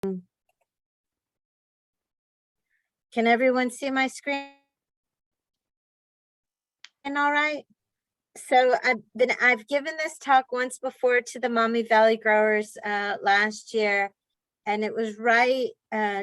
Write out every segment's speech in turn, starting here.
Can everyone see my screen all right? So I've given this talk once before to the Maumee Valley growers last year, and it was right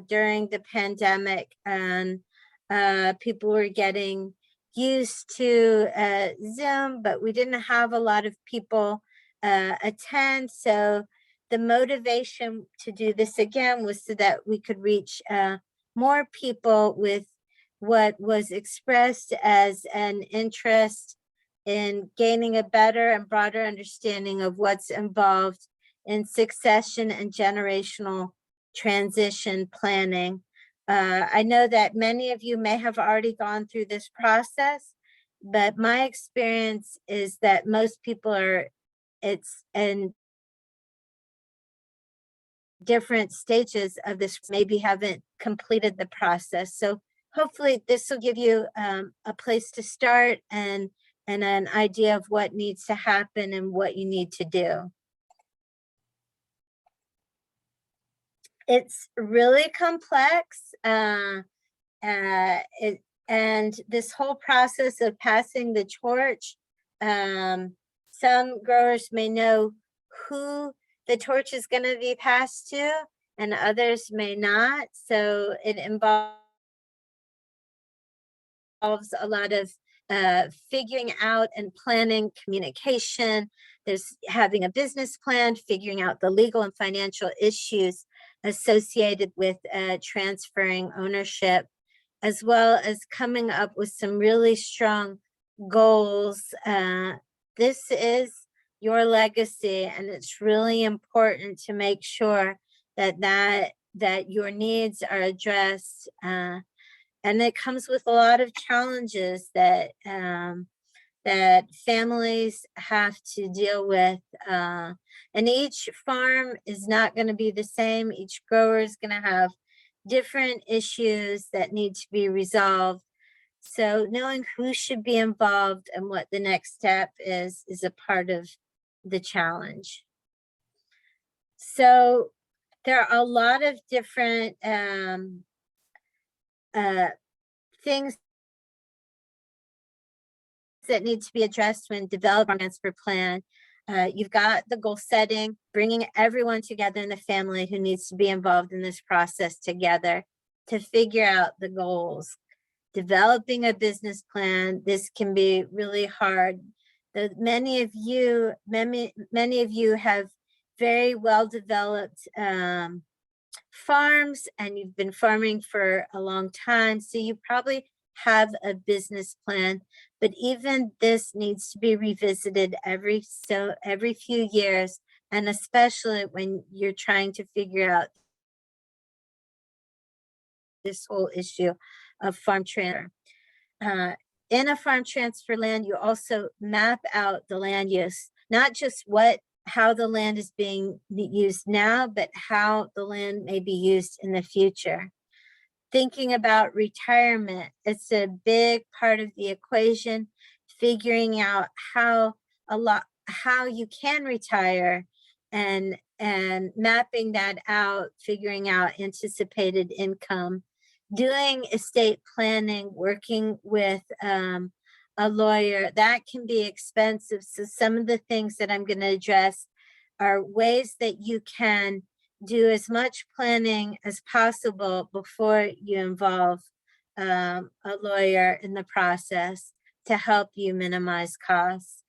during the pandemic, and people were getting used to Zoom, but we didn't have a lot of people attend. So the motivation to do this again was so that we could reach more people with what was expressed as an interest in gaining a better and broader understanding of what's involved in succession and generational transition planning. I know that many of you may have already gone through this process, but my experience is that most people it's in different stages of this, maybe haven't completed the process. So hopefully this will give you a place to start and an idea of what needs to happen and what you need to do. It's really complex. And this whole process of passing the torch, some growers may know who the torch is going to be passed to, and others may not. So it involves a lot of figuring out and planning communication. There's having a business plan, figuring out the legal and financial issues associated with transferring ownership, as well as coming up with some really strong goals. This is your legacy, and it's really important to make sure that your needs are addressed. And it comes with a lot of challenges that that families have to deal with. And each farm is not going to be the same. Each grower is going to have different issues that need to be resolved. So knowing who should be involved and what the next step is a part of the challenge. So there are a lot of different things that need to be addressed when developing a transfer plan. You've got the goal setting, bringing everyone together in the family who needs to be involved in this process together to figure out the goals. Developing a business plan, this can be really hard. Many of you have very well developed farms, and you've been farming for a long time, so you probably have a business plan, but even this needs to be revisited every few years, and especially when you're trying to figure out this whole issue of farm transfer. In a farm transfer land, you also map out the land use, not just how the land is being used now, but how the land may be used in the future. Thinking about retirement, it's a big part of the equation, figuring out how you can retire and mapping that out, figuring out anticipated income, doing estate planning, working with a lawyer. That can be expensive. So some of the things that I'm going to address are ways that you can do as much planning as possible before you involve a lawyer in the process to help you minimize costs.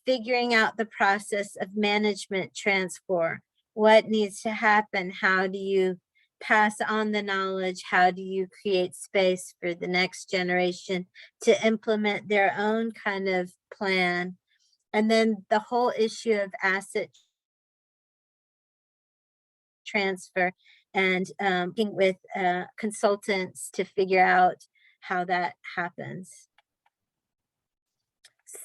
Figuring out the process of management transfer. What needs to happen? How do you pass on the knowledge? How do you create space for the next generation to implement their own kind of plan? And then the whole issue of asset transfer and working with consultants to figure out how that happens.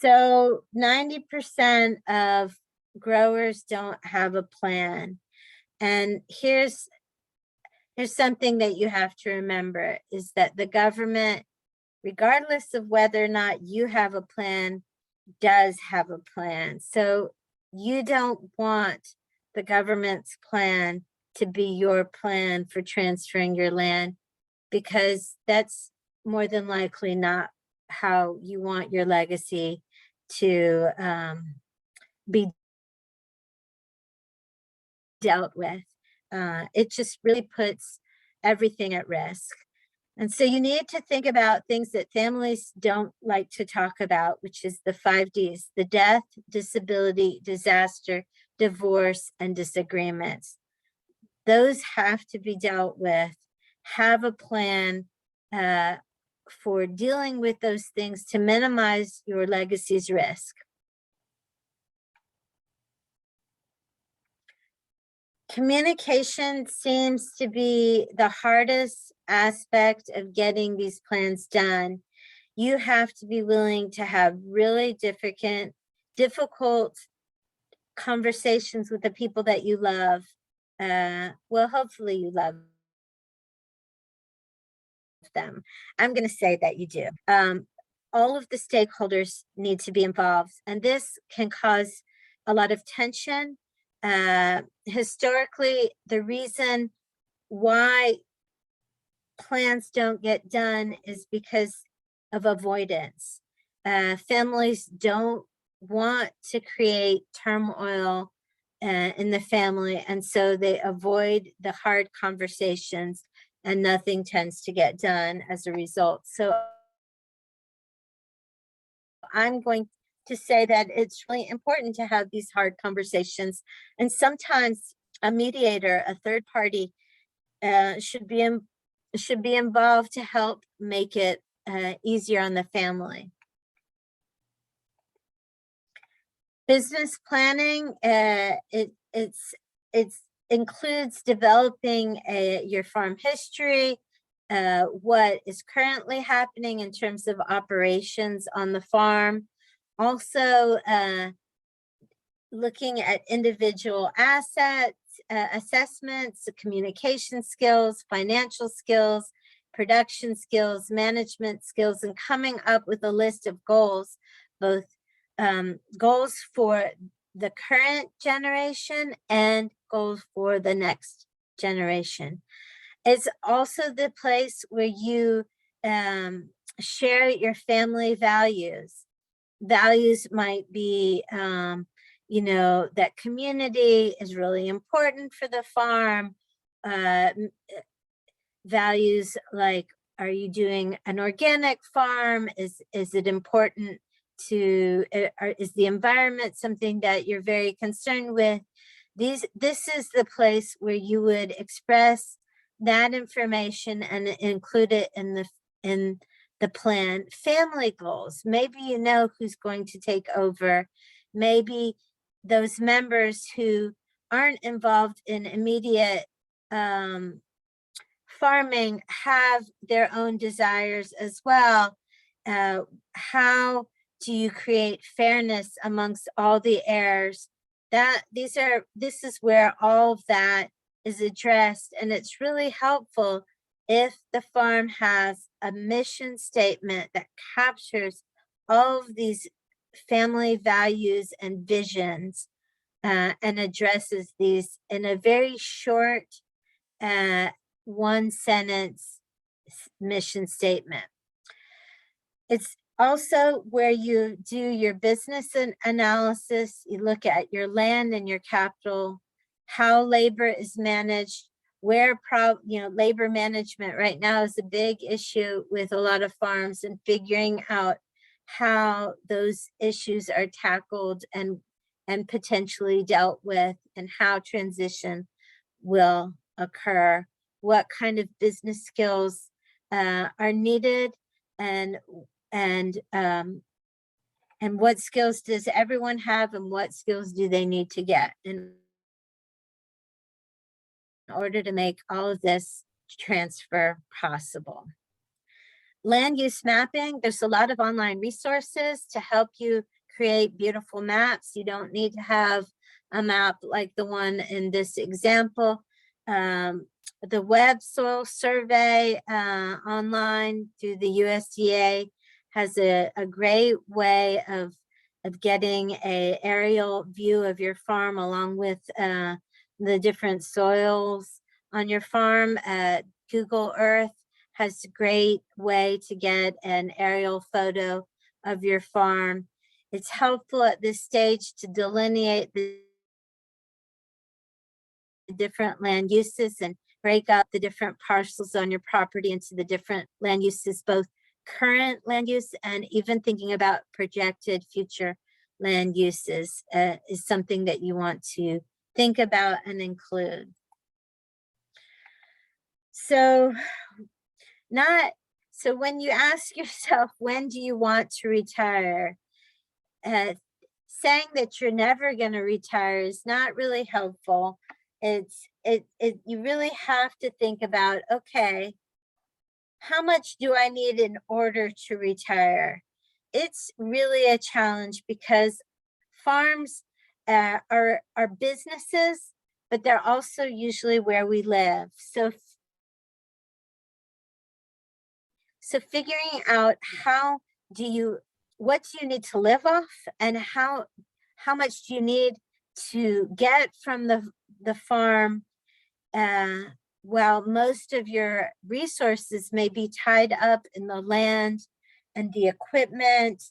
So 90% of growers don't have a plan. And here's something that you have to remember, is that the government, regardless of whether or not you have a plan, does have a plan. So you don't want the government's plan to be your plan for transferring your land, because that's more than likely not how you want your legacy to be dealt with. It just really puts everything at risk. And so you need to think about things that families don't like to talk about, which is the 5 Ds: the death, disability, disaster, divorce, and disagreements. Those have to be dealt with. Have a plan for dealing with those things to minimize your legacy's risk. Communication seems to be the hardest aspect of getting these plans done. You have to be willing to have really difficult conversations with the people that you love. Well, hopefully you love them. I'm going to say that you do. All of the stakeholders need to be involved, and this can cause a lot of tension. Historically, the reason why plans don't get done is because of avoidance. Families don't want to create turmoil in the family, and so they avoid the hard conversations, and nothing tends to get done as a result. So I'm going to say that it's really important to have these hard conversations, and sometimes a mediator, a third party, should be involved to help make it easier on the family. Business planning, it includes developing your farm history, what is currently happening in terms of operations on the farm. Also, looking at individual assets, assessments, communication skills, financial skills, production skills, management skills, and coming up with a list of goals, both goals for the current generation and goals for the next generation. It's also the place where you share your family values. Values might be, that community is really important for the farm. Values like, are you doing an organic farm? Is it important to, is the environment something that you're very concerned with? This is the place where you would express that information and include it in the plan. Family goals, maybe you know who's going to take over. Maybe those members who aren't involved in immediate farming have their own desires as well. How do you create fairness amongst all the heirs? This is where all of that is addressed, and it's really helpful if the farm has a mission statement that captures all of these family values and visions, and addresses these in a very short, one sentence mission statement. It's also where you do your business analysis. You look at your land and your capital, how labor is managed, where labor management right now is a big issue with a lot of farms, and figuring out how those issues are tackled and potentially dealt with, and how transition will occur, what kind of business skills are needed, and what skills does everyone have, and what skills do they need to get in order to make all of this transfer possible. Land use mapping, there's a lot of online resources to help you create beautiful maps. You don't need to have a map like the one in this example. The web soil survey online through the USDA has a great way of getting an aerial view of your farm, along with the different soils on your farm. Google Earth has a great way to get an aerial photo of your farm. It's helpful at this stage to delineate the different land uses and break up the different parcels on your property into the different land uses, both current land use and even thinking about projected future land uses is something that you want to think about and include. So when you ask yourself, when do you want to retire? Saying that you're never going to retire is not really helpful. You really have to think about, okay, how much do I need in order to retire? It's really a challenge because farms are businesses, but they're also usually where we live. So figuring out what do you need to live off, and how much do you need to get from the farm, while most of your resources may be tied up in the land and the equipment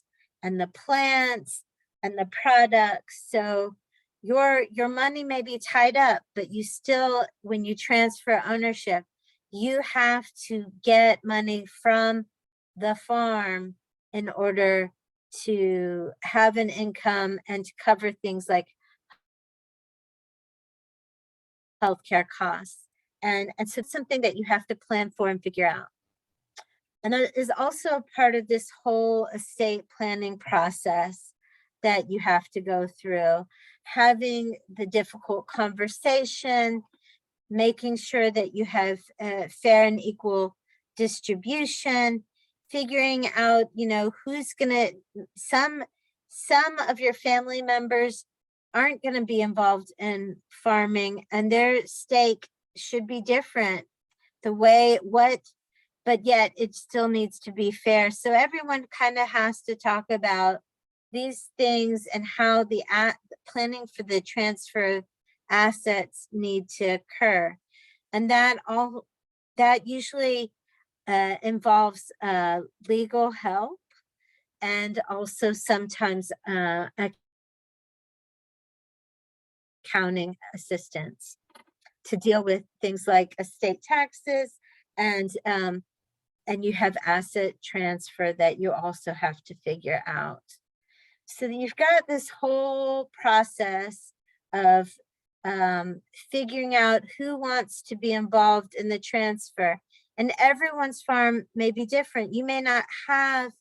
and the plants and the products. So your money may be tied up, but you still, when you transfer ownership, you have to get money from the farm in order to have an income and to cover things like healthcare costs. And so it's something that you have to plan for and figure out. And that is also part of this whole estate planning process that you have to go through, having the difficult conversation, making sure that you have fair and equal distribution, figuring out, who's gonna, some of your family members aren't going to be involved in farming, and their stake should be different, but yet it still needs to be fair. So everyone kind of has to talk about these things and how the planning for the transfer of assets need to occur. And that usually involves legal help, and also sometimes accounting assistance to deal with things like estate taxes, and you have asset transfer that you also have to figure out. So you've got this whole process of figuring out who wants to be involved in the transfer, and everyone's farm may be different. You may not have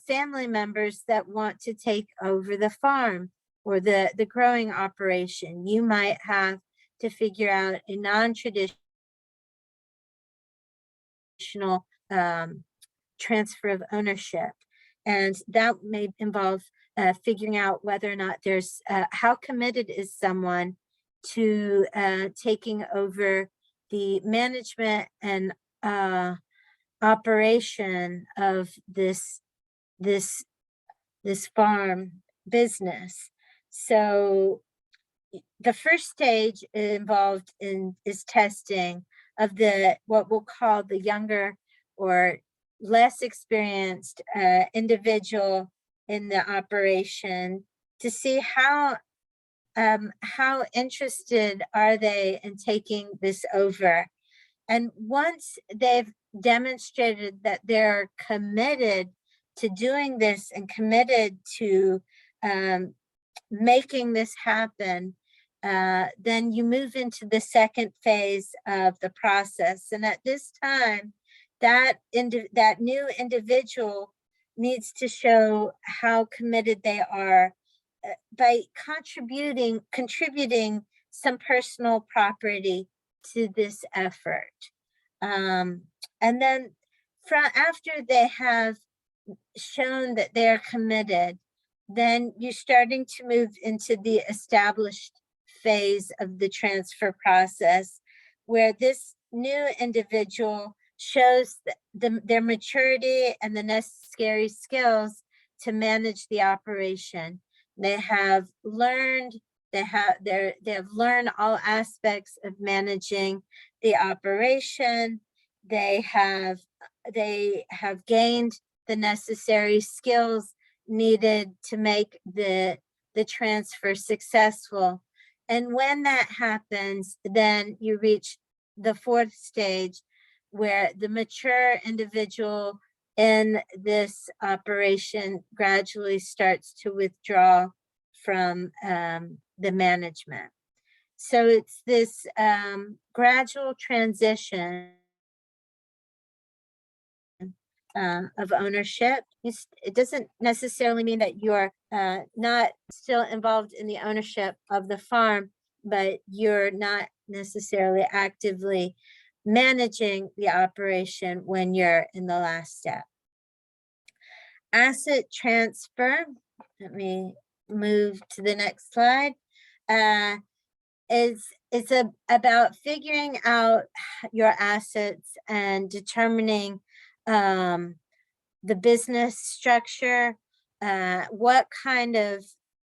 family members that want to take over the farm or the growing operation. You might have to figure out a non-traditional transfer of ownership, and that may involve figuring out whether or not there's how committed is someone to taking over the management and operation of this farm business. So the first stage involved is testing of what we'll call the younger or less experienced individual in the operation, to see how interested are they in taking this over. And once they've demonstrated that they're committed to doing this and committed to making this happen, then you move into the second phase of the process. And at this time, that new individual needs to show how committed they are by contributing some personal property to this effort. And then after they have shown that they're committed, then you're starting to move into the established phase of the transfer process, where this new individual shows their maturity and the necessary skills to manage the operation. They have learned They have learned all aspects of managing the operation. They have gained the necessary skills needed to make the transfer successful. And when that happens, then you reach the fourth stage, where the mature individual in this operation gradually starts to withdraw from the management. So it's this gradual transition of ownership. It doesn't necessarily mean that you're not still involved in the ownership of the farm, but you're not necessarily actively managing the operation when you're in the last step. Asset transfer, let me move to the next slide, is about figuring out your assets and determining the business structure, what kind of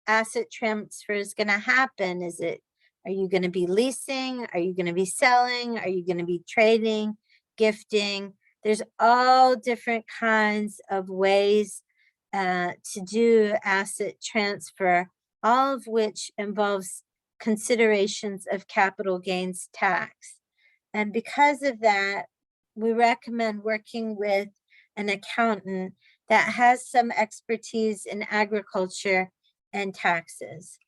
asset transfer is going to happen. Are you going to be leasing? Are you going to be selling? Are you going to be trading, gifting? There's all different kinds of ways to do asset transfer, all of which involves considerations of capital gains tax. And because of that, we recommend working with an accountant that has some expertise in agriculture and taxes.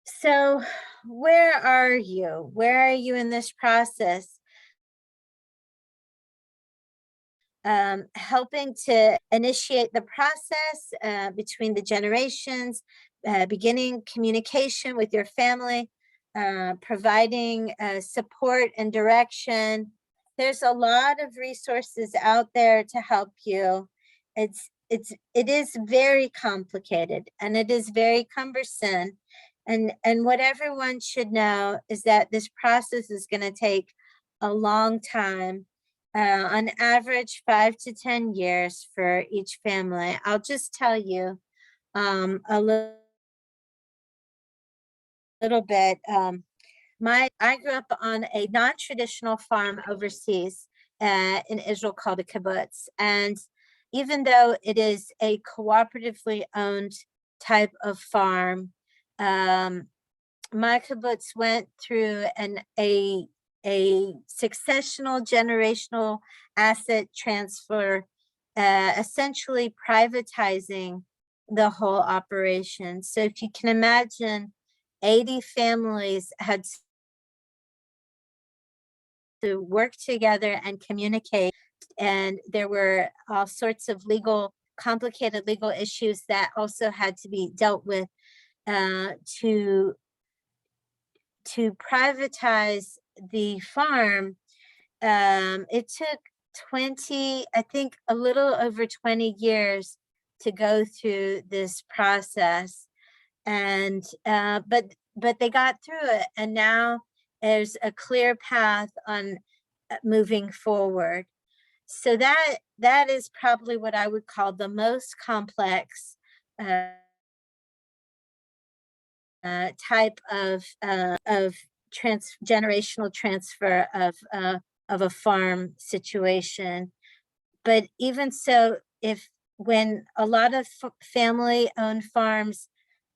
So where are you? Where are you in this process? Helping to initiate the process between the generations, beginning communication with your family, providing support and direction. There's a lot of resources out there to help you. It is very complicated and it is very cumbersome. And what everyone should know is that this process is going to take a long time. On average, 5 to 10 years for each family. I'll just tell you a little bit. I grew up on a non-traditional farm overseas in Israel called a kibbutz. And even though it is a cooperatively owned type of farm, my kibbutz went through a successional generational asset transfer, essentially privatizing the whole operation. So if you can imagine, 80 families had to work together and communicate, and there were all sorts of complicated legal issues that also had to be dealt with to privatize the farm. It took 20, I think a little over 20 years to go through this process. And but they got through it, and now there's a clear path on moving forward. So that is probably what I would call the most complex type of generational transfer of a farm situation. But even so, when a lot of family-owned farms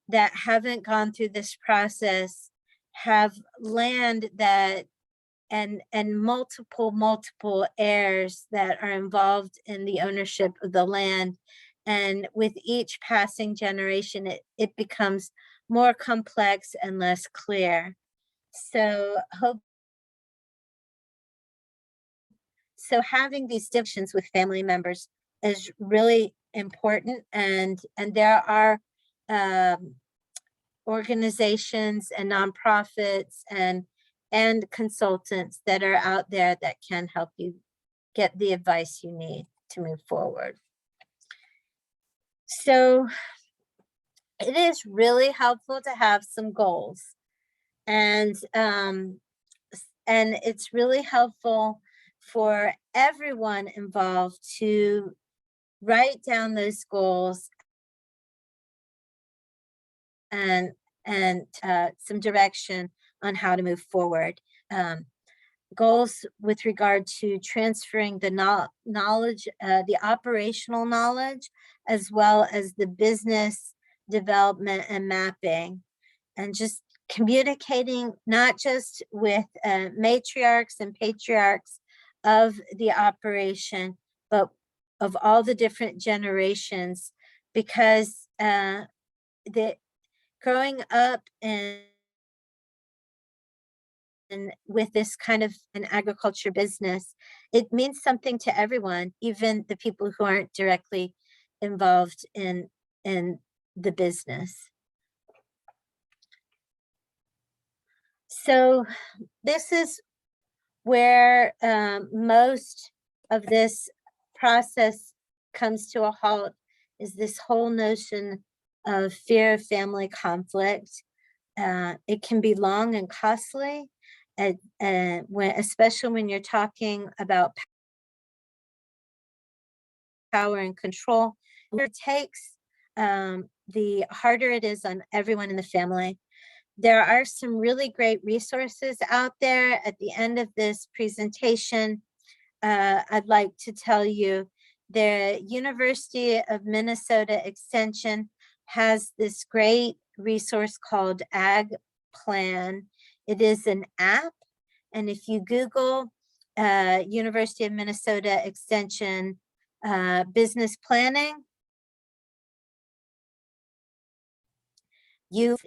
that haven't gone through this process have land that and multiple heirs that are involved in the ownership of the land, and with each passing generation it becomes more complex and less clear. So having these discussions with family members is really important, and there are organizations and nonprofits and consultants that are out there that can help you get the advice you need to move forward. So it is really helpful to have some goals, and it's really helpful for everyone involved to write down those goals and some direction on how to move forward. Goals with regard to transferring the knowledge, the operational knowledge, as well as the business development and mapping, and just communicating not just with matriarchs and patriarchs of the operation, but of all the different generations, because the growing up and with this kind of an agriculture business, it means something to everyone, even the people who aren't directly involved in the business. So this is where most of this process comes to a halt, is this whole notion of fear of family conflict. It can be long and costly, especially when you're talking about power and control. It takes, the harder it is on everyone in the family. There are some really great resources out there. At the end of this presentation, I'd like to tell you the University of Minnesota Extension has this great resource called Ag Plan. It is an app, and if you Google University of Minnesota Extension business planning,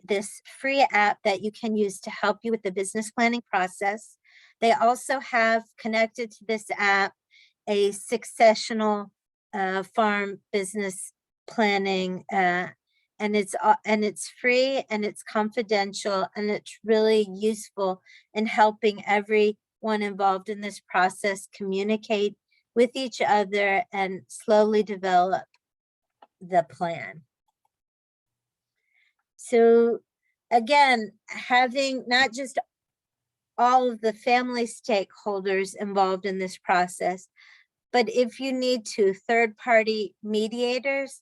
this free app that you can use to help you with the business planning process. They also have connected to this app a successional farm business planning, and it's free and it's confidential, and it's really useful in helping everyone involved in this process communicate with each other and slowly develop the plan. So again, having not just all of the family stakeholders involved in this process, but if you need to, third-party mediators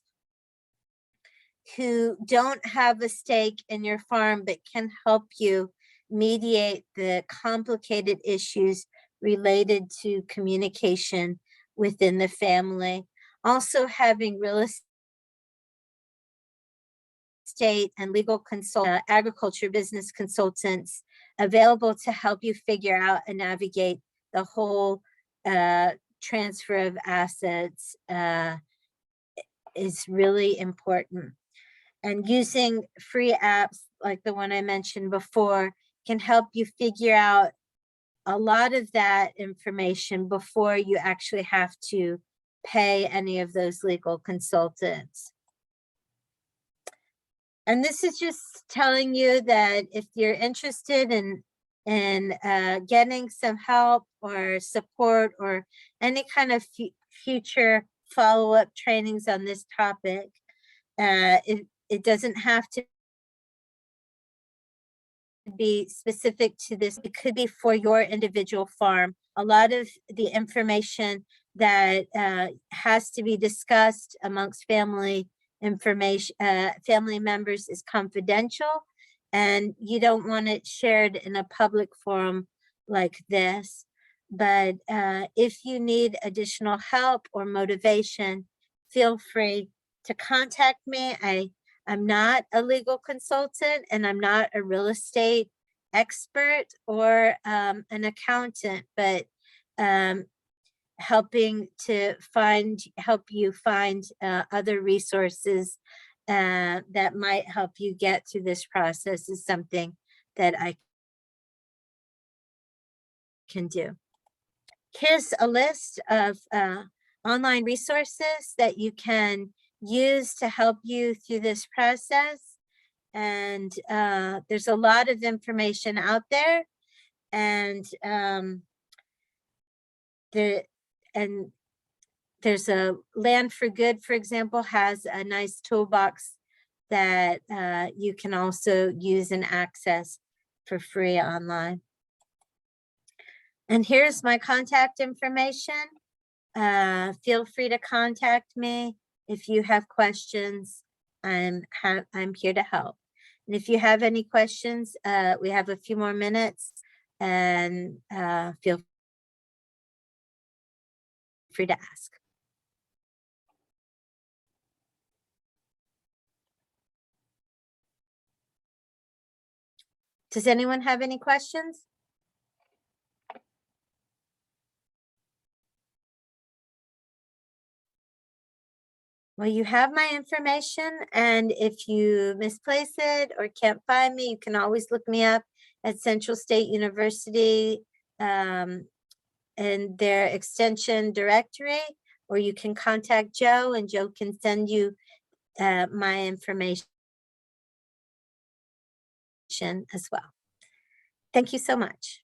who don't have a stake in your farm but can help you mediate the complicated issues related to communication within the family. Also having real estate and legal agriculture business consultants available to help you figure out and navigate the whole transfer of assets is really important. And using free apps like the one I mentioned before can help you figure out a lot of that information before you actually have to pay any of those legal consultants. And this is just telling you that if you're interested in getting some help or support or any kind of future follow-up trainings on this topic, it doesn't have to be specific to this. It could be for your individual farm. A lot of the information that has to be discussed amongst family members is confidential, and you don't want it shared in a public forum like this. But if you need additional help or motivation, feel free to contact me. I'm not a legal consultant, and I'm not a real estate expert or an accountant, but helping to help you find other resources that might help you get through this process is something that I can do. Here's a list of online resources that you can use to help you through this process. And there's a lot of information out there, and there's a Land for Good, for example, has a nice toolbox that you can also use and access for free online. And here's my contact information. Feel free to contact me if you have questions. I'm here to help. And if you have any questions, we have a few more minutes, and feel free to ask. Does anyone have any questions? Well, you have my information, and if you misplace it or can't find me, you can always look me up at Central State University and their extension directory, or you can contact Joe, and Joe can send you my information as well. Thank you so much.